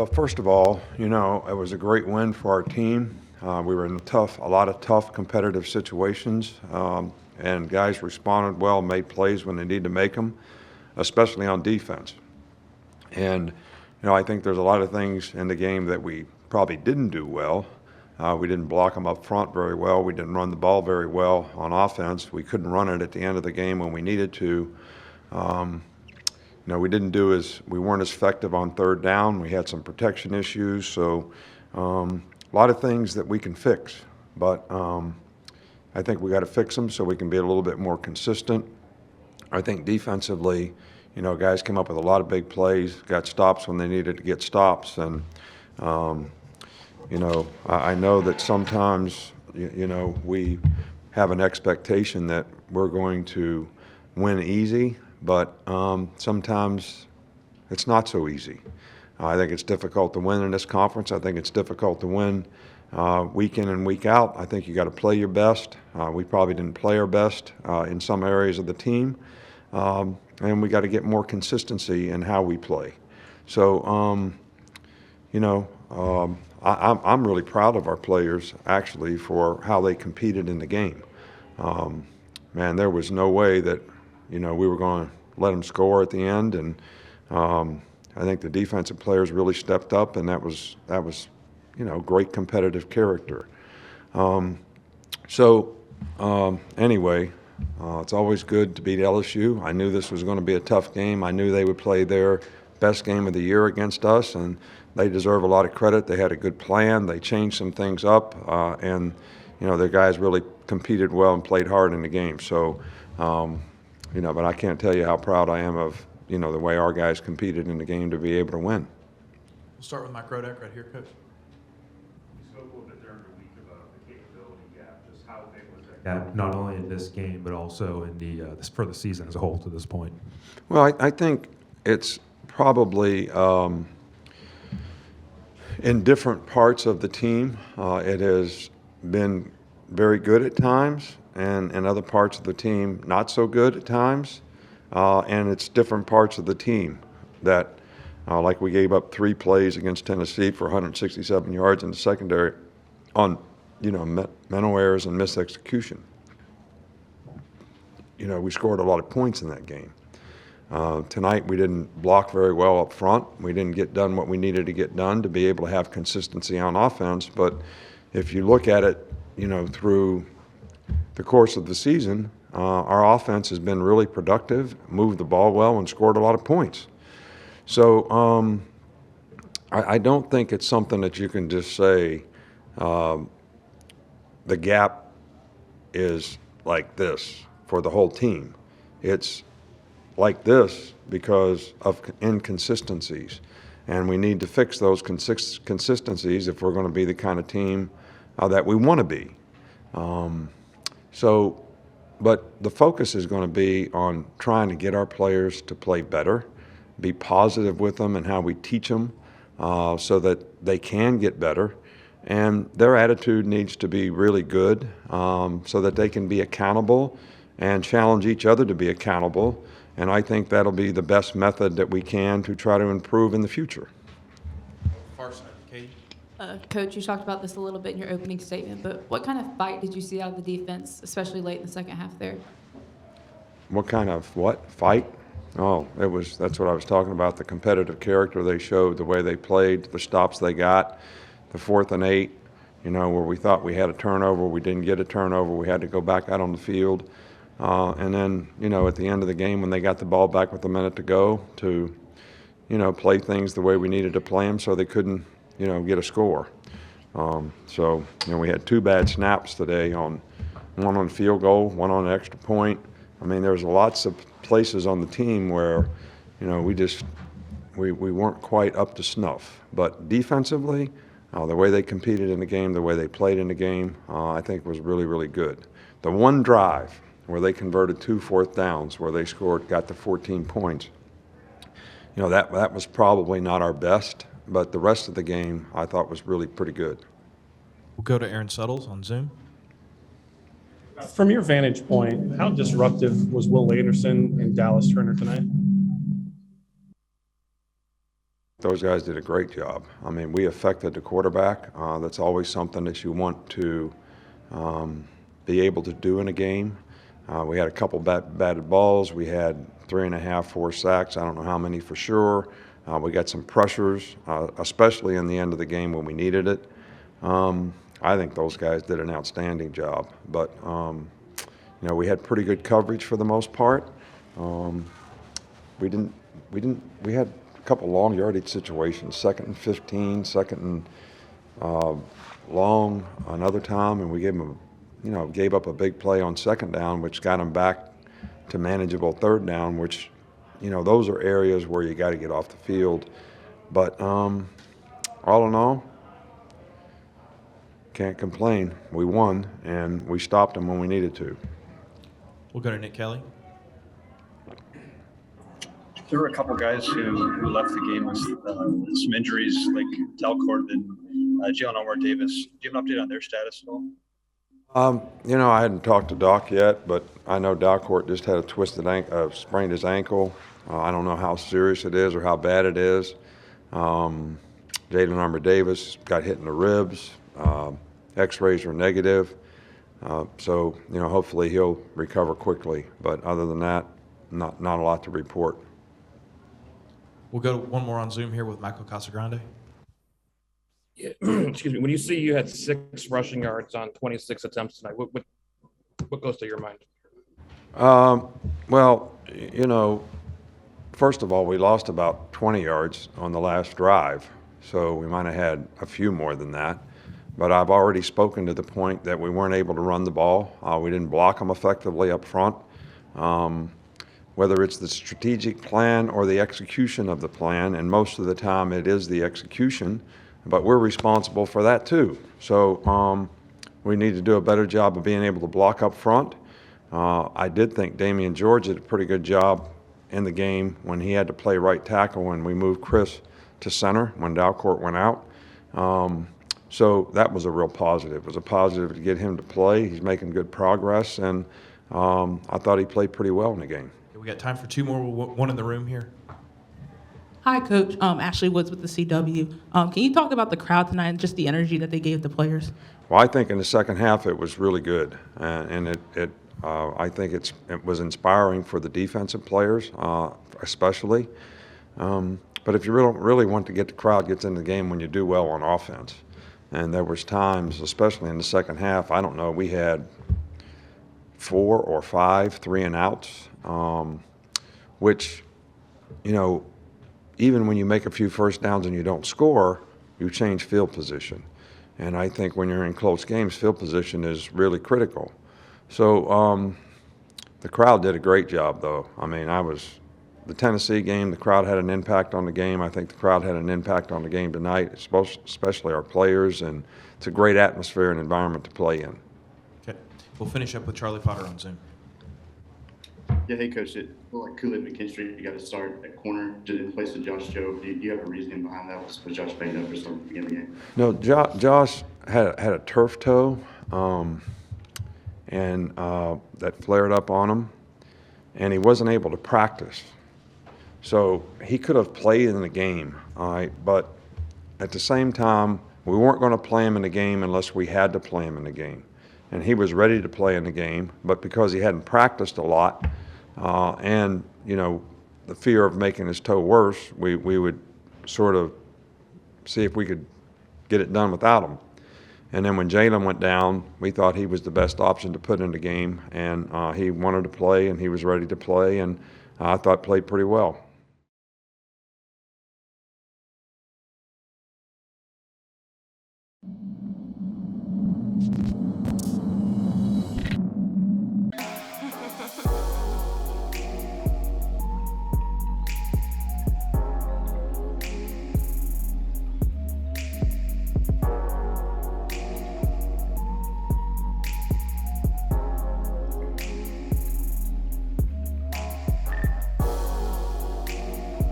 Well, first of all, it was a great win for our team. We were in a lot of tough competitive situations, and guys responded well, made plays when they need to make them, especially on defense. And, I think there's a lot of things in the game that we probably didn't do well. We didn't block them up front very well. We didn't run the ball very well on offense. We couldn't run it at the end of the game when we needed to. We weren't as effective on third down. We had some protection issues. So a lot of things that we can fix. But I think we got to fix them so we can be a little bit more consistent. I think defensively, guys came up with a lot of big plays, got stops when they needed to get stops. And, I know that sometimes, we have an expectation that we're going to win easy, but sometimes it's not so easy. I think it's difficult to win in this conference. I think it's difficult to win week in and week out. I think you got to play your best. We probably didn't play our best in some areas of the team. And we got to get more consistency in how we play. So, I'm really proud of our players, actually, for how they competed in the game. Man, there was no way that, we were going to let them score at the end. And I think the defensive players really stepped up, and that was great competitive character. Anyway, it's always good to beat LSU. I knew this was going to be a tough game. I knew they would play their best game of the year against us, and they deserve a lot of credit. They had a good plan. They changed some things up, and their guys really competed well and played hard in the game. So, but I can't tell you how proud I am of the way our guys competed in the game to be able to win. We'll start with Mike Rodak right here, Coach. You spoke a little bit during the week about the capability gap. Just how big was that gap, not only in this game, but also in for the season as a whole to this point? Well, I think it's probably in different parts of the team. It has been very good at times, and in other parts of the team, not so good at times. And it's different parts of the team that, like we gave up 3 plays against Tennessee for 167 yards in the secondary on, mental errors and missed execution. We scored a lot of points in that game. Tonight we didn't block very well up front. We didn't get done what we needed to get done to be able to have consistency on offense. But if you look at it, through the course of the season, our offense has been really productive, moved the ball well, and scored a lot of points. So I don't think it's something that you can just say the gap is like this for the whole team. It's like this because of inconsistencies. And we need to fix those consistencies if we're going to be the kind of team that we want to be. But the focus is going to be on trying to get our players to play better, be positive with them and how we teach them so that they can get better. And their attitude needs to be really good so that they can be accountable and challenge each other to be accountable. And I think that'll be the best method that we can to try to improve in the future. Far side, Katie. Coach, you talked about this a little bit in your opening statement, but what kind of fight did you see out of the defense, especially late in the second half there? What kind of fight? Oh, that's what I was talking about, the competitive character they showed, the way they played, the stops they got, the 4th and 8, where we thought we had a turnover, we didn't get a turnover, we had to go back out on the field. And then, at the end of the game when they got the ball back with a minute to go to, play things the way we needed to play them so they couldn't, get a score. We had 2 bad snaps today, one on field goal, one on an extra point. I mean, there was lots of places on the team where, we weren't quite up to snuff. But defensively, the way they competed in the game, the way they played in the game, I think was really, really good. The one drive where they converted 2 4th downs, where they got to 14 points, that was probably not our best, but the rest of the game I thought was really pretty good. We'll go to Aaron Suttles on Zoom. From your vantage point, how disruptive was Will Anderson and Dallas Turner tonight? those guys did a great job. I mean, we affected the quarterback. That's always something that you want to be able to do in a game. We had a couple batted balls. We had 3.5, 4 sacks. I don't know how many for sure. We got some pressures, especially in the end of the game when we needed it. I think those guys did an outstanding job. But, we had pretty good coverage for the most part. We had a couple long yardage situations, 2nd and 15, 2nd and long another time, and we gave up a big play on 2nd down, which got them back to manageable 3rd down, which, those are areas where you got to get off the field. But all in all, can't complain. We won, and we stopped them when we needed to. We'll go to Nick Kelly. There were a couple guys who left the game with some injuries, like Dalcourt and Jalen Elmore Davis. Do you have an update on their status at all? I hadn't talked to Doc yet, but I know Dalcourt just had a sprained his ankle. I don't know how serious it is or how bad it is. Jalen Elmore Davis got hit in the ribs. X-rays are negative. So hopefully he'll recover quickly. But other than that, not a lot to report. We'll go to one more on Zoom here with Michael Casagrande. Yeah, excuse me. When you see you had 6 rushing yards on 26 attempts tonight, what goes to your mind? Well, first of all, we lost about 20 yards on the last drive, so we might have had a few more than that. But I've already spoken to the point that we weren't able to run the ball. We didn't block them effectively up front. Whether it's the strategic plan or the execution of the plan, and most of the time it is the execution, but we're responsible for that too. So we need to do a better job of being able to block up front. I did think Damian George did a pretty good job in the game when he had to play right tackle when we moved Chris to center when Dalcourt went out. So that was a real positive. It was a positive to get him to play. He's making good progress, and I thought he played pretty well in the game. We got time for 2 more. One in the room here. Hi, Coach. Ashley Woods with the CW. Can you talk about the crowd tonight and just the energy that they gave the players? Well, I think in the second half it was really good, and I think it was inspiring for the defensive players, especially. But if you really want to get the crowd gets in the game when you do well on offense, and there was times, especially in the second half, I don't know, we had 4 or 5 3-and-outs, which, even when you make a few first downs and you don't score, you change field position. And I think when you're in close games, field position is really critical. So the crowd did a great job, though. I mean, the Tennessee game, the crowd had an impact on the game. I think the crowd had an impact on the game tonight, especially our players, and it's a great atmosphere and environment to play in. Okay. We'll finish up with Charlie Potter on Zoom. Yeah, hey, Coach. It looked like Kool-Aid McKinstry, you got to start at corner in place of Josh Jobe. Do you have a reasoning behind that? Was Josh banged up or something at the beginning of the game? No, Josh had a turf toe, and that flared up on him, and he wasn't able to practice. So he could have played in the game, all right, but at the same time, we weren't going to play him in the game unless we had to play him in the game. And he was ready to play in the game, but because he hadn't practiced a lot, and, the fear of making his toe worse, we would sort of see if we could get it done without him. And then when Jalen went down, we thought he was the best option to put in the game, and he wanted to play, and he was ready to play, and I thought played pretty well.